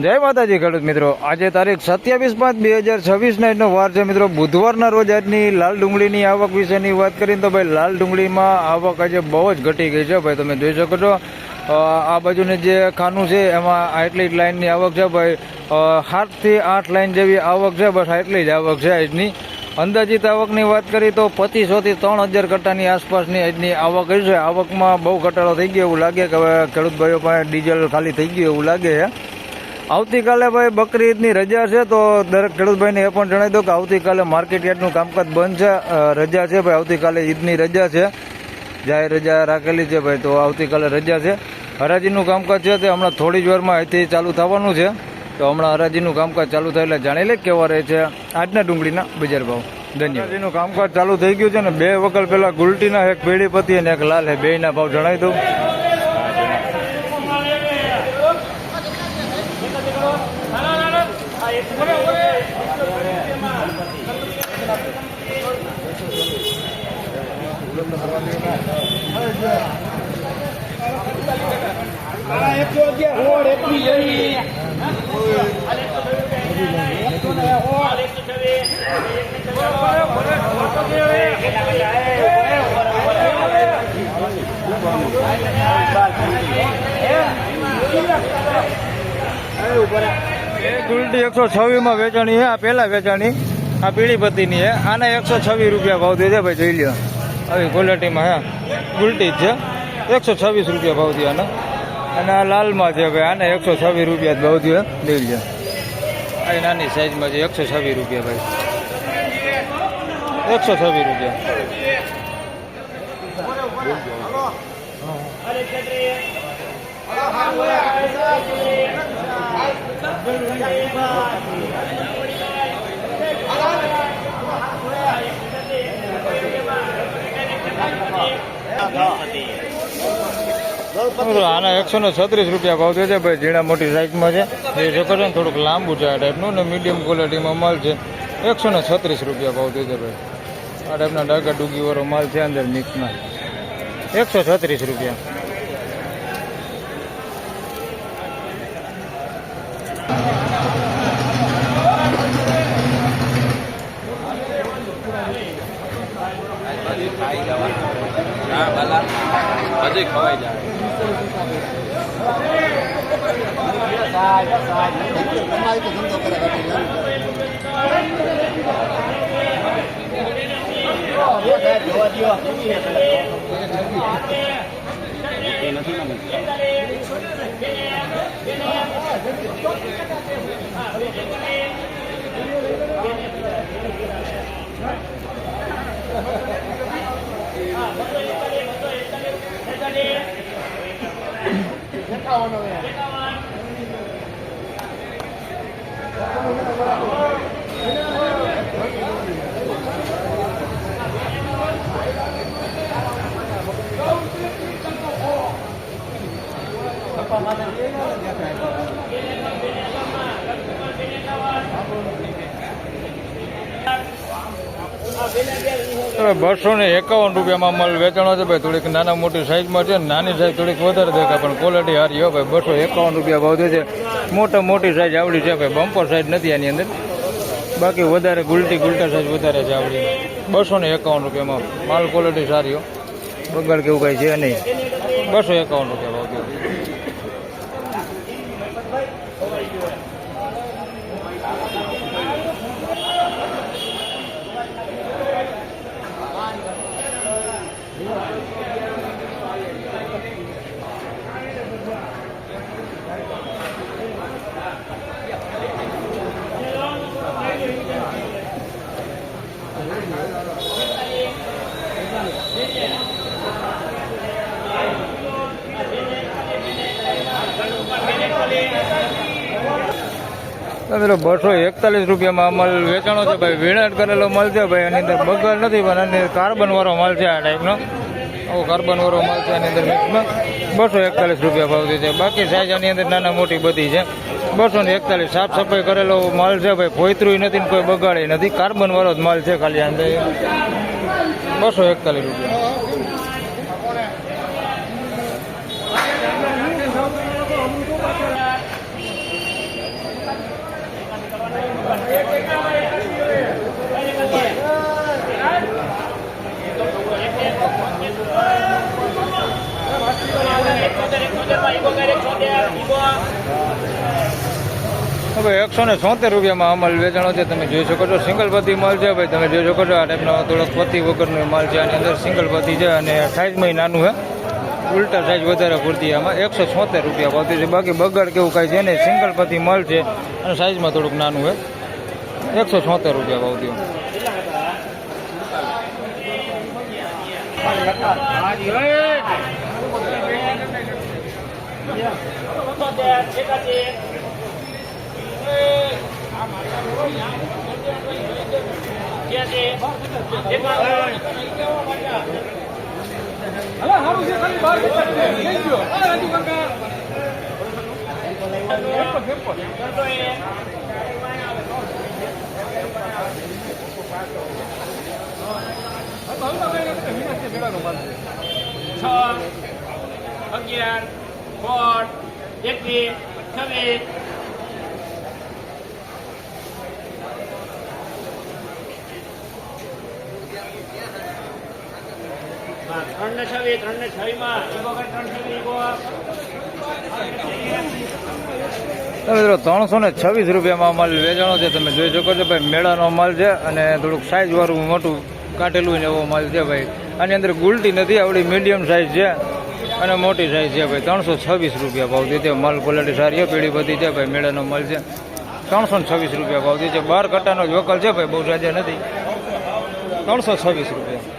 જય માતાજી ખેડૂત મિત્રો, આજે તારીખ 27/5/2026 વાર છે મિત્રો, બુધવારના રોજ આજની લાલ ડુંગળીની આવક વિશેની વાત કરીએ તો ભાઈ લાલ ડુંગળીમાં આવક આજે બહુ જ ઘટી ગઈ છે ભાઈ. તમે જોઈ શકો છો આ બાજુની જે ખાનું છે એમાં આટલી જ લાઇનની આવક છે ભાઈ. 7 થી 8 લાઇન જેવી આવક છે, બસ આટલી જ આવક છે આજની. અંદાજિત આવકની વાત કરીએ તો 2500 થી 3000 કટ્ટાની આસપાસની આજની આવક છે. આવકમાં બહુ ઘટાડો થઈ ગયો એવું લાગે કે હવે ખેડૂત ભાઈઓ પાસે ડીઝલ ખાલી થઈ ગયું એવું લાગે છે. આવતીકાલે ભાઈ બકરી ઈદની રજા છે, તો દરેક ખેડૂતભાઈને એ પણ જણાવી દો કે આવતીકાલે માર્કેટ યાર્ડનું કામકાજ બંધ છે, રજા છે ભાઈ. આવતીકાલે ઈદની રજા છે, જાહેર રજા રાખેલી છે ભાઈ, તો આવતીકાલે રજા છે. હરાજીનું કામકાજ છે તે હમણાં થોડી જ વારમાં અહીંથી ચાલુ થવાનું છે, તો હમણાં હરાજીનું કામકાજ ચાલુ થાય એટલે જાણી લે કેવા રહે છે આજના ડુંગળીના બજાર ભાવ. ધન્યવાદ. હરાજીનું કામકાજ ચાલુ થઈ ગયું છે ને 2 વકલ પહેલા ગુલટીના એક પેઢી પતિ અને એક લાલ હે, બેયના ભાવ જણાવી દઉં. ગુલટી 126 માં વેચાણી છે, આ પેલા વેચાણી, આ પીળી પત્તીની છે. આના 126 રૂપિયા ભાવ દે છે ભાઈ, જોઈ લ્યો આવી ક્વોલિટીમાં હે, ગુલટી જ છે. 126 રૂપિયા ભાવ દે આના. અને આ લાલમાં છે ભાઈ, આને 126 રૂપિયા ભાવ દે, જોઈ લ્યો. આ નાની સાઈઝમાં છે, 126 રૂપિયા ભાઈ, 126 રૂપિયા. આના 136 રૂપિયા ભાવ છે ભાઈ, ઝીણા મોટી સાઈઝમાં છે. એ જો ને થોડુંક લાંબુ છે આ ટાઈપનું, ને મીડિયમ ક્વોલિટીમાં માલ છે. 136 રૂપિયા ભાવ છે ભાઈ. આ ટાઈપના ડાકા ડૂગીવાળો માલ છે અંદર મિક્સમાં, 136 રૂપિયા. હજી ખવાઈ જાય. બસો ને 51 રૂપિયામાં માલ વેચાણો છે ભાઈ. થોડીક નાના મોટી સાઈઝમાં છે, નાની સાઈઝ થોડીક વધારે દેખાય પણ ક્વોલિટી સારી હોય ભાઈ. 251 રૂપિયા ભાવ છે. મોટી સાઈઝ આવડી છે ભાઈ, બમ્પર સાઈઝ નથી આની અંદર, બાકી વધારે ગુલટા સાઈઝ વધારે છે આવડી. 251 રૂપિયામાં માલ ક્વોલિટી સારી હો, બગાડ કેવું કાંઈ છે નહીં. 251 રૂપિયા ભાવ છે. મિત્રો 241 રૂપિયામાં માલ વેચાણો છે ભાઈ. વીણાટ કરેલો માલ છે ભાઈ, એની અંદર બગાડ નથી પણ એની કાર્બન વાળો માલ છે આ ટાઈપનો. આવો કાર્બન વાળો માલ છે એની અંદર મિક્સમાં. 241 રૂપિયા ભાવ છે. બાકી સાઈઝ આની અંદર નાના મોટી બધી છે. 241 સાફ સફાઈ કરેલો માલ છે ભાઈ, ફોયતરું નથી ને કોઈ બગાડે નથી, કાર્બન વાળો જ માલ છે ખાલી અંદર. 241 રૂપિયા. હવે 176 રૂપિયામાં આ માલ વેચાણો છે. તમે જોઈ શકો છો સિંગલ પત્તી માલ છે ભાઈ. તમે જોઈ શકો છો આ ટાઈપનો થોડોક પત્તી વગરનો માલ છે. આની અંદર સિંગલ પત્તી છે અને સાઇઝમાં નાનું છે. ઉલટા સાઇઝ વધારે પૂરતી આમાં 176 રૂપિયા ભાવતી છે. બાકી બગાડ કેવું કાંઈ છે નહીં. સિંગલ પત્તી માલ છે અને સાઇઝમાં થોડુંક નાનું છે. 176 રૂપિયા ભાવતી. મિત્રો 326 રૂપિયામાં માલ વેચાણો છે. તમે જોઈ શકો છો ભાઈ મેળાનો માલ છે અને થોડુંક સાઇઝ વાળું મોટું કાઢેલું ને એવો માલ છે ભાઈ. આની અંદર ગુલટી નથી, આવડી મીડિયમ સાઇઝ છે અને મોટી સાઇઝ છે ભાઈ. 326 રૂપિયા ભાવતી છે. માલ ક્વોલિટી સારી છે, પીળી બધી છે ભાઈ. મેળાનો માલ છે. 326 રૂપિયા ભાવતી છે. 12 કટ્ટાનો જ વકલ છે ભાઈ, બહુ જાજા નથી. 326 રૂપિયા.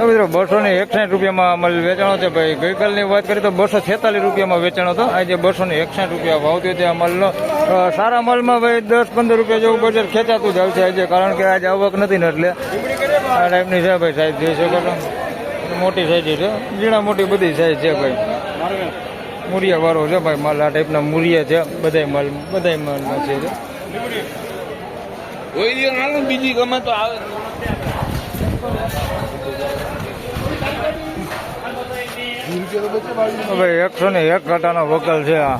તો મિત્રો 261 રૂપિયામાં માલ વેચાણો છે ભાઈ. ગઈકાલની વાત કરીએ તો 246 રૂપિયામાં વેચાણો હતો. આજે 261 રૂપિયા ભાવ થયો છે આ માલનો. સારા માલમાં ભાઈ 10-15 રૂપિયા જેવું બજાર ખેંચાતું જ આવશે આજે, કારણ કે આજે આવક નથી ને એટલે આ ટાઈપની છે ભાઈ સાઈઝ. જોઈ શકો છો મોટી સાઈઝ છે, ઝીણા મોટી બધી સાઈઝ છે ભાઈ. મુરિયા વાળો છે ભાઈ માલ. આ ટાઈપના મુરિયા છે બધા માલમાં છે. બીજી ગમે તો આવે. ભાઈ 101 કાંટાનો વકલ છે આ.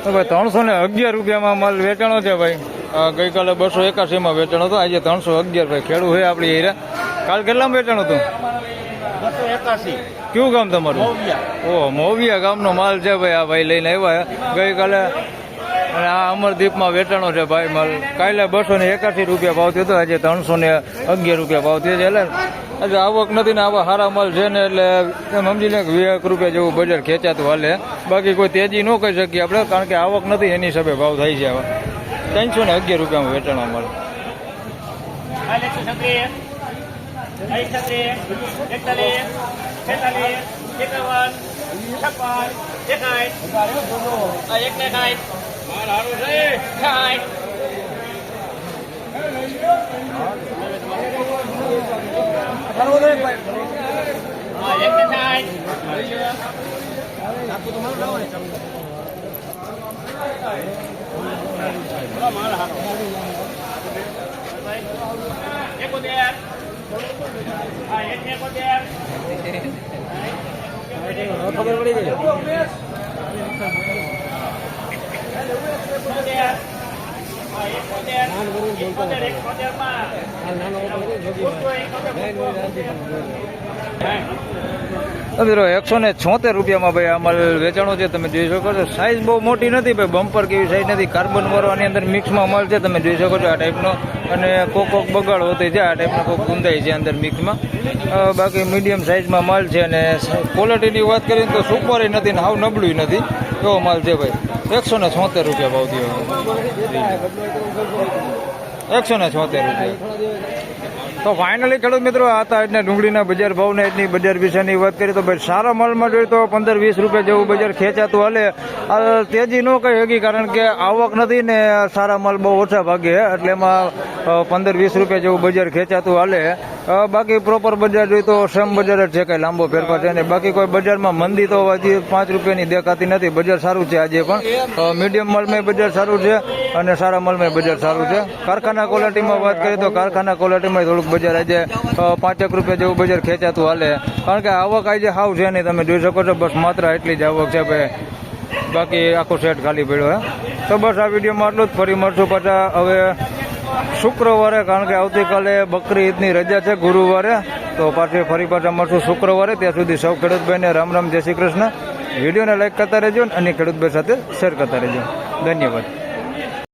તો ભાઈ 311 રૂપિયામાં માલ વેચાણો છે ભાઈ. ગઈકાલે 281માં વેચાણો હતો, આજે 311 ભાઈ. ખેડૂત હોય આપણી હીરા. કાલ કેટલામાં વેચાણું હતું? 281. કયું ગામ તમારું? ઓહ, મોવિયા ગામનો માલ છે ભાઈ. આ ભાઈ લઈને આવ્યા. ગઈકાલે અને આ અમરદીપમાં વેચાણો છે ભાઈ માલ. કાલે 281 રૂપિયા ભાવ થયો હતો, આજે 311 રૂપિયા ભાવ થયો છે. એટલે આજે આવક નથી ને આવા સારા માલ છે ને એટલે એમ સમજી લે કે 20 રૂપિયા જેવું બજાર ખેંચાતું હાલે. બાકી કોઈ તેજી ન કહી શકીએ આપણે, કારણ કે આવક નથી એની હિસાબે ભાવ થાય છે. આવા 311 રૂપિયામાં વેચાણો માલ. ખબર પડી ગઈ. મિત્રો 176 રૂપિયામાં ભાઈ આ માલ વેચાણો છે. તમે જોઈ શકો છો સાઈઝ બહુ મોટી નથી ભાઈ, બમ્પર કેવી સાઈઝ નથી. કાર્બન વાળો આની અંદર મિક્સમાં માલ છે. તમે જોઈ શકો છો આ ટાઈપનો. અને કોક બગાડ હોતી છે આ ટાઈપનો, કોક ગુંદાઈ છે અંદર મિક્સમાં. બાકી મીડિયમ સાઈઝમાં માલ છે. અને ક્વોલિટીની વાત કરીએ તો સુપર નથી ને હાવ નબળું નથી, એવો માલ છે ભાઈ. 176 રૂપિયા ભાવ થયો. 176 રૂપિયા. તો ફાઇનલી ખેડૂત મિત્રો આ હતા આજના ડુંગળીના બજાર ભાવને આજની બજાર વિશેની વાત કરીએ તો ભાઈ સારા માલમાં જોઈએ તો 15-20 રૂપિયા જેવું બજાર ખેંચાતું હાલે. તેજી ન કહી શકી, કારણ કે આવક નથી ને સારા માલ બહુ ઓછા ભાગે, એટલે એમાં 15-20 રૂપિયા જેવું બજાર ખેંચાતું હાલે. બાકી પ્રોપર બજાર જોઈએ તો સેમ બજાર જ છે, કંઈ લાંબો ફેરફાર છે નહીં. બાકી કોઈ બજારમાં મંદી તો હજી 5 રૂપિયાની દેખાતી નથી. બજાર સારું છે આજે પણ. મીડિયમ માલમાં બજાર સારું છે અને સારા માલમાં બજાર સારું છે. કારખાના ક્વોલિટીમાં વાત કરીએ તો કારખાના ક્વોલિટીમાં થોડુંક બજાર આજે 5 રૂપિયા જેવું બજાર ખેંચાતું હાલે, કારણ કે આવક આજે હાવ છે નહીં. તમે જોઈ શકો છો બસ માત્ર એટલી જ આવક છે ભાઈ, બાકી આખો સેટ ખાલી પડ્યો હે. તો બસ આ વિડીયોમાં આટલું જ. ફરી મળશું પાછા હવે શુક્રવારે, કારણ કે આવતીકાલે બકરી ઈદની રજા છે ગુરુવારે. તો ફરી પાછા મળશું શુક્રવારે. ત્યાં સુધી સૌ ખેડૂતભાઈને રામ રામ, જય શ્રી કૃષ્ણ. વિડીયોને લાઈક કરતા રહેજો અને ખેડૂતભાઈ સાથે શેર કરતા રહેજો. ધન્યવાદ.